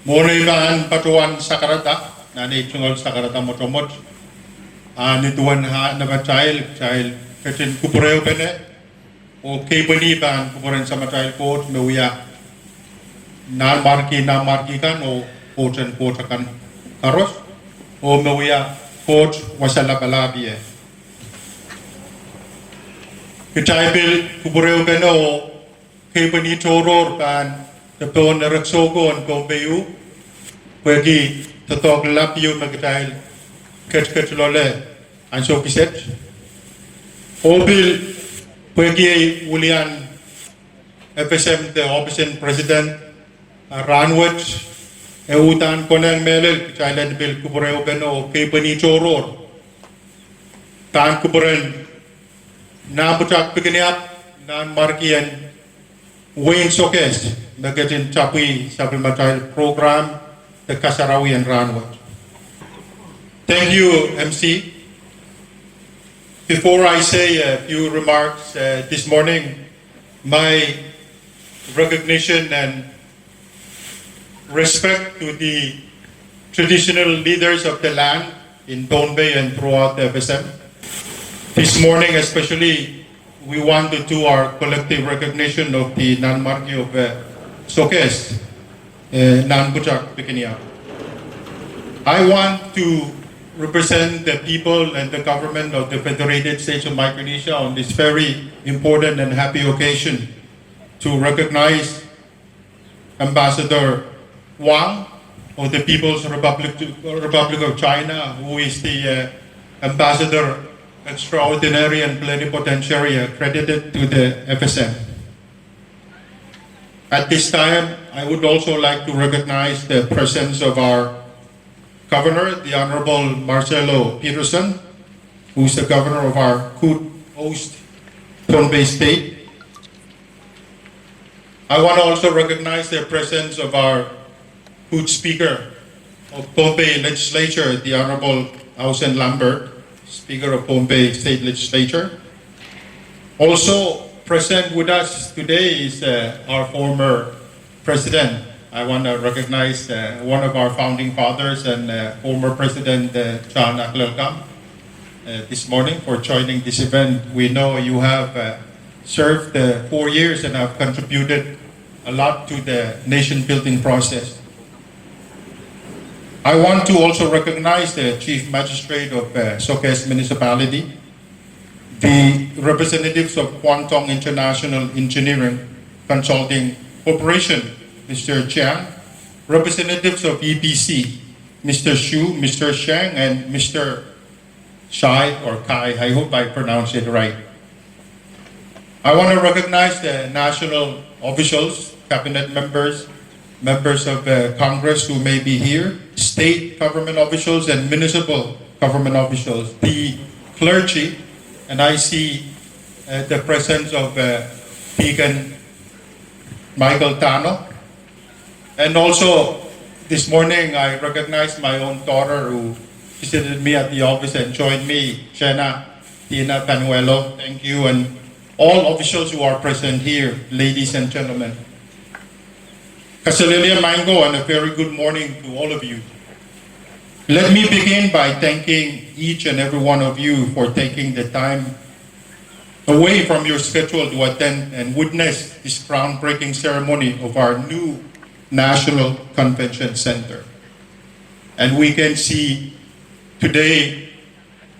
Monaiban patuan sakarata, nani chungol sakarata motomot, nituan ha na child katin kupureo bene, o kebani ban kupuren sama child coach mewia, na marki kan o coachan coachakan karos, o mewia coach wasala balabie. Kechaibil kupureo bene o kebani toror ban Tepon raksogo on Bombayu, Wegi, the talk Lapio Magdile, Ketolole, and so Piset. Obil, Wegi, William, FSM, the opposition president, Ranwich, Eutan Konel Melel, Child Bill Kubureo Beno, Kepani Choror, Tan Kuburen, Nabutak Picaniap, Nan Markian, Wayne Sokes. Nagatin Chapi Supplementary Program, the Kasarawi and Ranwat. Thank you, MC. Before I say a few remarks this morning, my recognition and respect to the traditional leaders of the land in Bombay and throughout the FSM. This morning especially, we want to do our collective recognition of the Nanmarki of Sokes, Nanbujak, Bikiniya. I want to represent the people and the government of the Federated States of Micronesia on this very important and happy occasion to recognize Ambassador Wang of the People's Republic of China, who is the Ambassador Extraordinary and Plenipotentiary accredited to the FSM. At this time, I would also like to recognize the presence of our Governor, the Honorable Marcelo Peterson, who is the Governor of our host Bombay State. I want to also recognize the presence of our good Speaker of Bombay Legislature, the Honorable Ausen Lambert, Speaker of Bombay State Legislature. Also present with us today is our former President. I want to recognize one of our founding fathers and former President Chan Aklalkam this morning for joining this event. We know you have served 4 years and have contributed a lot to the nation-building process. I want to also recognize the Chief Magistrate of Sokes Municipality, the representatives of Kwangtong International Engineering Consulting Corporation, Mr. Chiang, representatives of EPC, Mr. Xu, Mr. Sheng, and Mr. Shai or Kai. I hope I pronounced it right. I want to recognize the national officials, cabinet members, members of Congress who may be here, state government officials and municipal government officials, the clergy, and I see the presence of Deacon Michael Tano. And also, this morning I recognized my own daughter who visited me at the office and joined me, Jenna Tina Panuelo. Thank you, and all officials who are present here, ladies and gentlemen. Kasalilia Mango, and a very good morning to all of you. Let me begin by thanking each and every one of you for taking the time away from your schedule to attend and witness this groundbreaking ceremony of our new National Convention Center. And we can see today,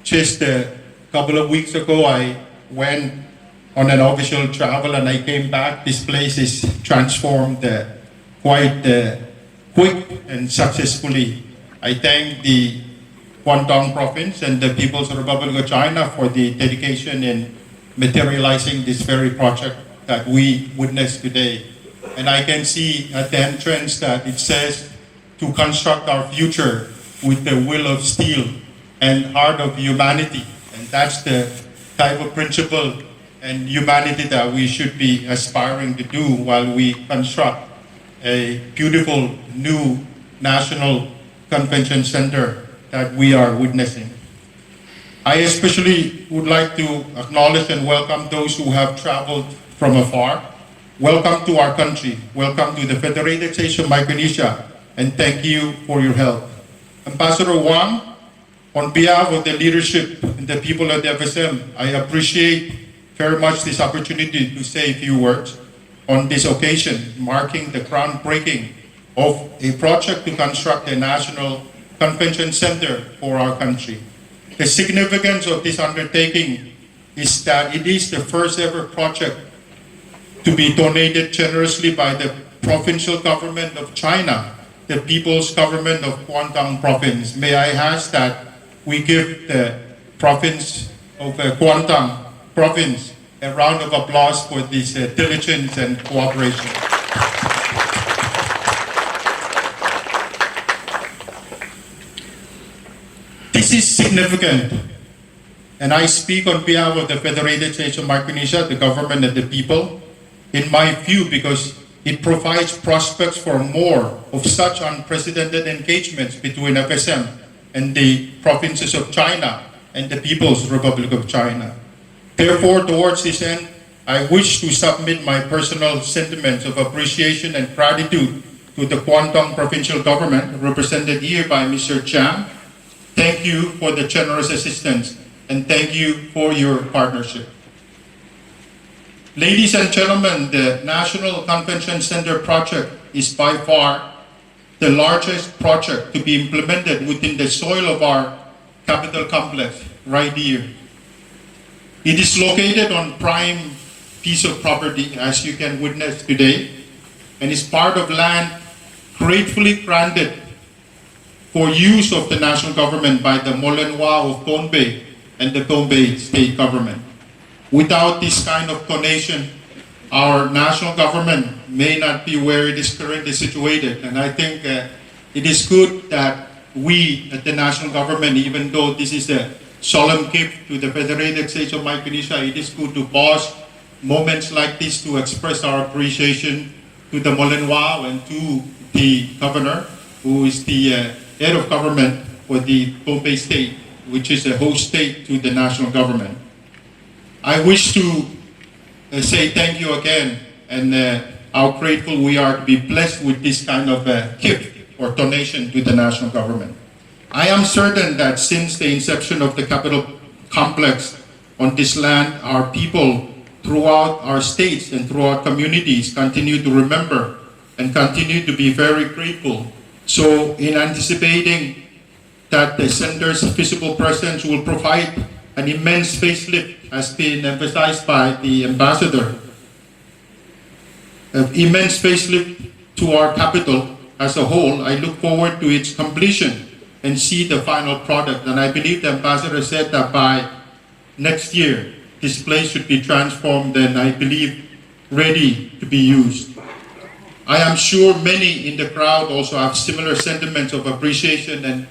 just a couple of weeks ago, I went on an official travel and I came back. This place is transformed quite quick and successfully. I thank the Guangdong province and the People's Republic of China for the dedication in materializing this very project that we witnessed today. And I can see at the entrance that it says, to construct our future with the will of steel and heart of humanity. And that's the type of principle and humanity that we should be aspiring to do while we construct a beautiful new national convention center that we are witnessing. I especially would like to acknowledge and welcome those who have traveled from afar. Welcome to our country. Welcome to the Federated States of Micronesia, and thank you for your help. Ambassador Wang, on behalf of the leadership and the people of the FSM, I appreciate very much this opportunity to say a few words on this occasion, marking the groundbreaking of a project to construct a national convention center for our country. The significance of this undertaking is that it is the first ever project to be donated generously by the provincial government of China, the People's Government of Guangdong Province. May I ask that we give the province of Guangdong Province a round of applause for this diligence and cooperation. This is significant, and I speak on behalf of the Federated States of Micronesia, the government and the people, in my view, because it provides prospects for more of such unprecedented engagements between FSM and the provinces of China and the People's Republic of China. Therefore, towards this end, I wish to submit my personal sentiments of appreciation and gratitude to the Guangdong Provincial Government, represented here by Mr. Chang. Thank you for the generous assistance, and thank you for your partnership. Ladies and gentlemen, the National Convention Center project is by far the largest project to be implemented within the soil of our capital complex right here. It is located on prime piece of property, as you can witness today, and is part of land gratefully granted for use of the national government by the Molenwa of Tonbay and the Tonbay state government. Without this kind of donation, our national government may not be where it is currently situated. And I think it is good that we at the national government, even though this is a solemn gift to the Federated States of Micronesia, it is good to pause moments like this to express our appreciation to the Molenwa and to the governor, who is the head of government for the Tonbay state, which is a host state to the national government. I wish to say thank you again, and how grateful we are to be blessed with this kind of gift or donation to the national government. I am certain that since the inception of the capital complex on this land, our people throughout our states and throughout communities continue to remember and continue to be very grateful. So in anticipating that the center's physical presence will provide an immense facelift, has been emphasized by the ambassador, an immense facelift to our capital as a whole. I look forward to its completion and see the final product. And I believe the ambassador said that by next year, this place should be transformed and I believe ready to be used. I am sure many in the crowd also have similar sentiments of appreciation and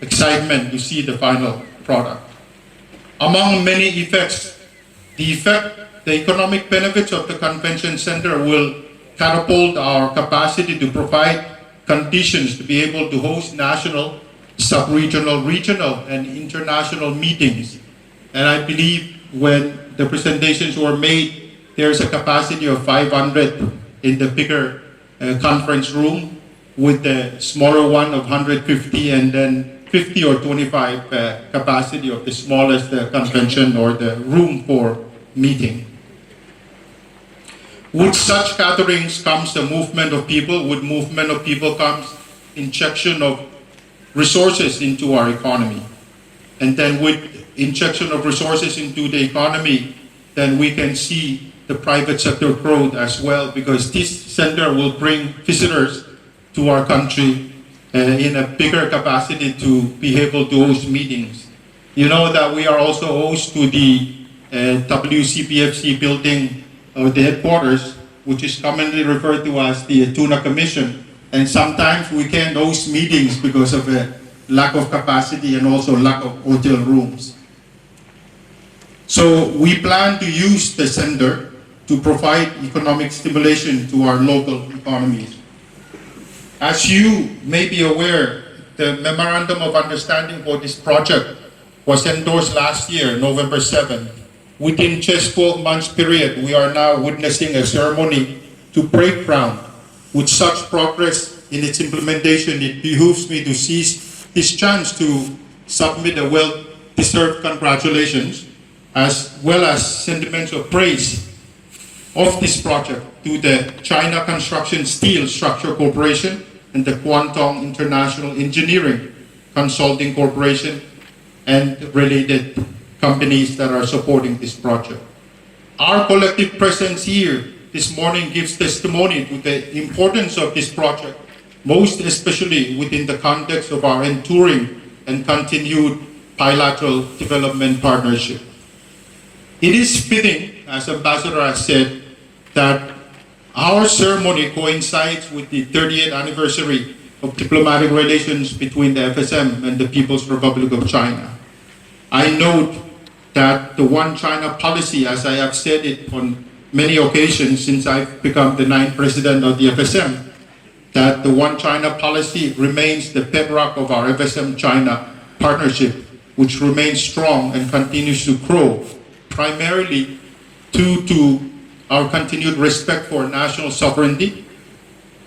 excitement to see the final product. Among many effects, the economic benefits of the convention center will catapult our capacity to provide conditions to be able to host national, sub-regional, regional, and international meetings. And I believe when the presentations were made, there's a capacity of 500 in the bigger conference room, with the smaller one of 150, and then 50 or 25 capacity of the smallest convention or the room for meeting. With such gatherings comes the movement of people. With movement of people comes injection of resources into our economy. And then with injection of resources into the economy, then we can see the private sector growth as well, because this center will bring visitors to our country in a bigger capacity to be able to host meetings. You know that we are also host to the WCPFC building, or the headquarters, which is commonly referred to as the Tuna Commission. And sometimes we can't host meetings because of a lack of capacity and also lack of hotel rooms. So we plan to use the center to provide economic stimulation to our local economies. As you may be aware, the Memorandum of Understanding for this project was endorsed last year, November 7. Within just 12 months period, we are now witnessing a ceremony to break ground. With such progress, in its implementation, it behooves me to seize this chance to submit a well-deserved congratulations as well as sentiments of praise of this project to the China Construction Steel Structure Corporation and the Guangdong International Engineering Consulting Corporation and related companies that are supporting this project. Our collective presence here this morning gives testimony to the importance of this project, most especially within the context of our enduring and continued bilateral development partnership. It is fitting, as Ambassador has said, that our ceremony coincides with the 30th anniversary of diplomatic relations between the FSM and the People's Republic of China. I note that the One China policy, as I have said it on many occasions since I've become the 9th president of the FSM, that the One China policy remains the bedrock of our FSM-China partnership, which remains strong and continues to grow, primarily due to our continued respect for national sovereignty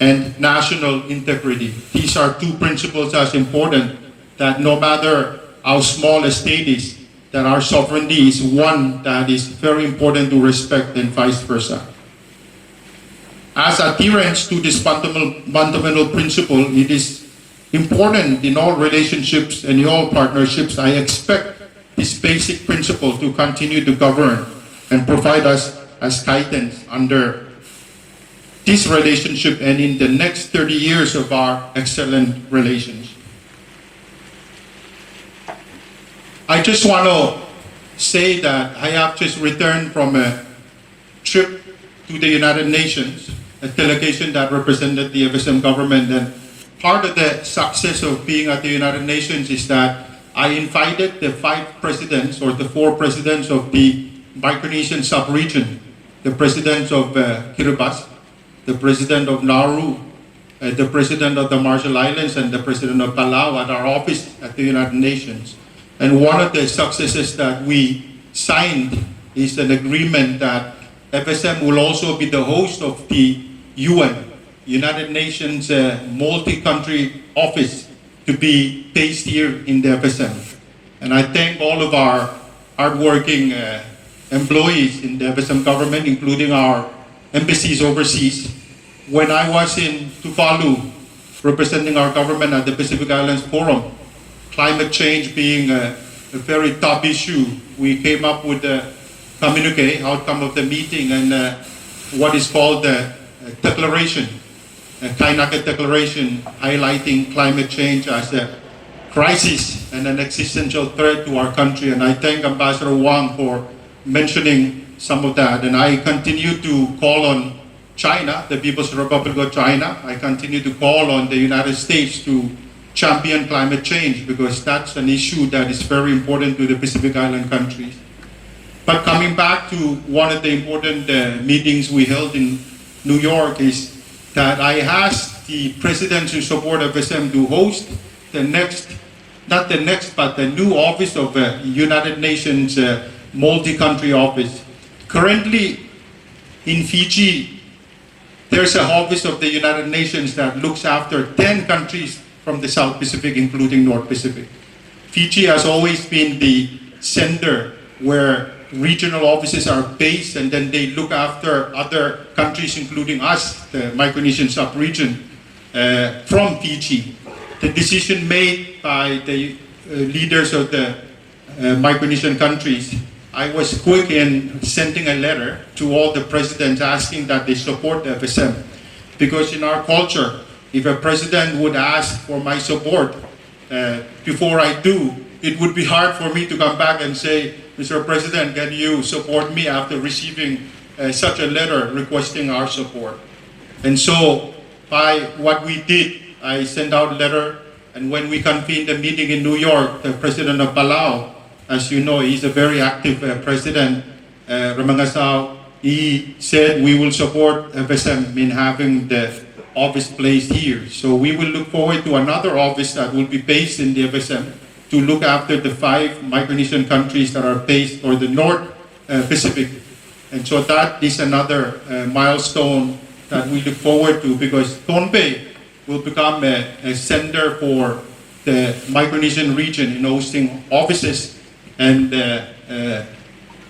and national integrity. These are two principles as important that no matter how small a state is, that our sovereignty is one that is very important to respect and vice versa. As adherents to this fundamental principle, it is important in all relationships and in all partnerships. I expect this basic principle to continue to govern and provide us as guidance under this relationship and in the next 30 years of our excellent relations. I just want to say that I have just returned from a trip to the United Nations, a delegation that represented the FSM government, and part of the success of being at the United Nations is that I invited the 5 presidents or the 4 presidents of the Micronesian sub-region, the president of Kiribati, the president of Nauru, the president of the Marshall Islands, and the president of Palau at our office at the United Nations. And one of the successes that we signed is an agreement that FSM will also be the host of the UN, United Nations multi-country office, to be based here in the FSM. And I thank all of our hardworking employees in the FSM government, including our embassies overseas. When I was in Tuvalu representing our government at the Pacific Islands Forum, climate change being a very top issue, we came up with a communique, outcome of the meeting, and what is called the declaration, a Kainaka Declaration, highlighting climate change as a crisis and an existential threat to our country. And I thank Ambassador Wang for mentioning some of that. And I continue to call on China, the People's Republic of China. I continue to call on the United States to champion climate change, because that's an issue that is very important to the Pacific Island countries. But coming back to one of the important meetings we held in New York is that I asked the presidents who support FSM to host the new office of the United Nations multi-country office. Currently in Fiji, there's an office of the United Nations that looks after 10 countries from the South Pacific, including North Pacific. Fiji has always been the center where regional offices are based, and then they look after other countries, including us, the Micronesian sub-region, from Fiji. The decision made by the leaders of the Micronesian countries, I was quick in sending a letter to all the presidents asking that they support the FSM. Because in our culture, if a president would ask for my support before I do, it would be hard for me to come back and say, Mr. President, can you support me after receiving such a letter requesting our support? And so by what we did, I sent out a letter, and when we convened a meeting in New York, the president of Palau, as you know, he's a very active president, Ramangasao, he said we will support FSM in having the office placed here. So we will look forward to another office that will be based in the FSM to look after the 5 Micronesian countries that are based, or the North Pacific. And so that is another milestone that we look forward to, because Tonpe will become a center for the Micronesian region in hosting offices and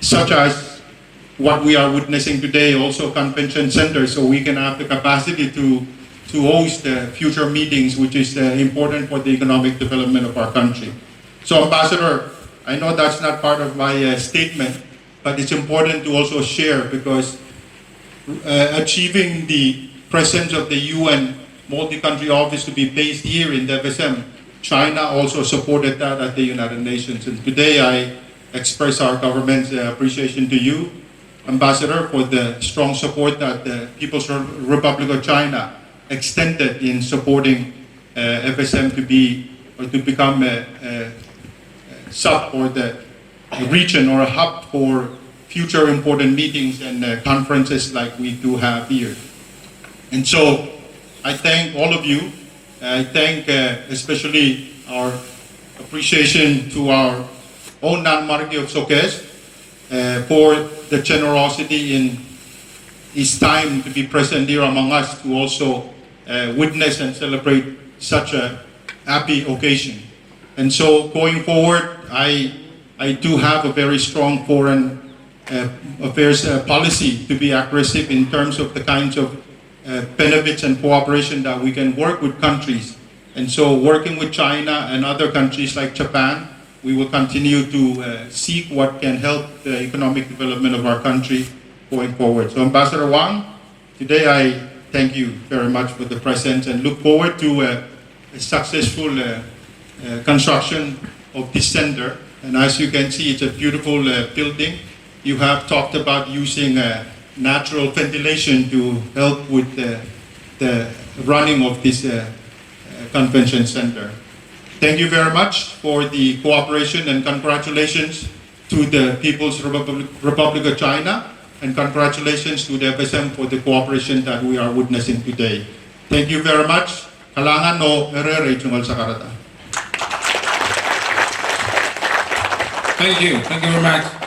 such as what we are witnessing today, also convention centers, so we can have the capacity to host future meetings, which is important for the economic development of our country. So Ambassador, I know that's not part of my statement, but it's important to also share because achieving the presence of the UN multi-country office to be based here in the FSM, China also supported that at the United Nations. And today I express our government's appreciation to you, Ambassador, for the strong support that the People's Republic of China extended in supporting FSM to be or to become a sub or the region or a hub for future important meetings and conferences like we do have here. And so I thank all of you. I thank especially our appreciation to our own non-monarchy of Soques for the generosity in his time to be present here among us to also witness and celebrate such a happy occasion. And so going forward, I do have a very strong foreign affairs policy to be aggressive in terms of the kinds of benefits and cooperation that we can work with countries. And so working with China and other countries like Japan, we will continue to seek what can help the economic development of our country going forward. So Ambassador Wang, today I thank you very much for the presence and look forward to a successful construction of this center. And as you can see, it's a beautiful building. You have talked about using natural ventilation to help with the running of this convention center. Thank you very much for the cooperation and congratulations to the People's Republic of China and congratulations to the FSM for the cooperation that we are witnessing today. Thank you very much. Kalangan no regional sa karata. Thank you very much.